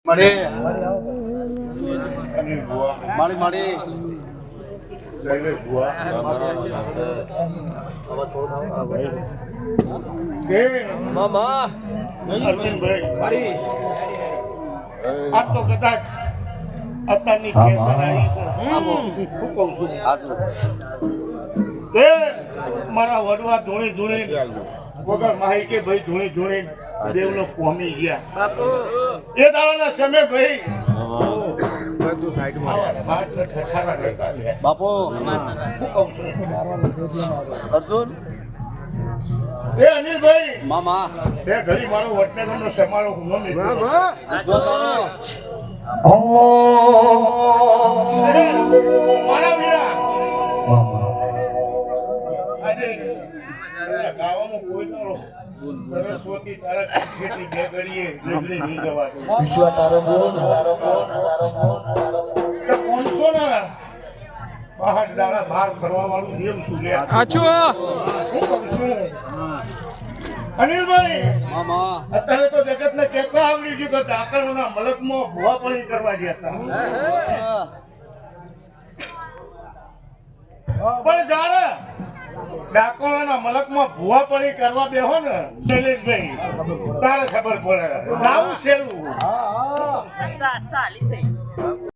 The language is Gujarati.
મારી મારી મામા અરવિંદભાઈ આ તો કદાચ અત્યારની ફેશન આવી છે. હું કહું છું એ મારા વડવા ધૂણી ધૂણી વગર માહી કે ભાઈ ધૂણી ધૂણી દેવલો કોમી ગયા એ દાડાના સમય ભાઈ બાપુ હું કહું છું અર્જુન એ અનિલભાઈ મામા બે ઘડી મારો વડનગરનો સમારોહ હું મારા વીરા આજે ગાવાનું કોઈ તારો સરસ્વતી તારા ખેતી બે ઘડીએ નીકળી નહીં જવાતું વિશ્વ તારો બોલ કોણસો ને બહાર દાડા બહાર ફરવા વાળું દેવ શું લે આછો હું કહું છું અનિલભાઈ મામા અત્યારે તો જગતને કેટલા આવડી ગયું કે ડાકણોના મલકમાં ભુવાપણી કરવા ગયા હતા પણ જ્યારે ડાકોરના મલકમાં ભુવાપણી કરવા બેહો ને શૈલેષભાઈ તારે ખબર પડે આવું છેલું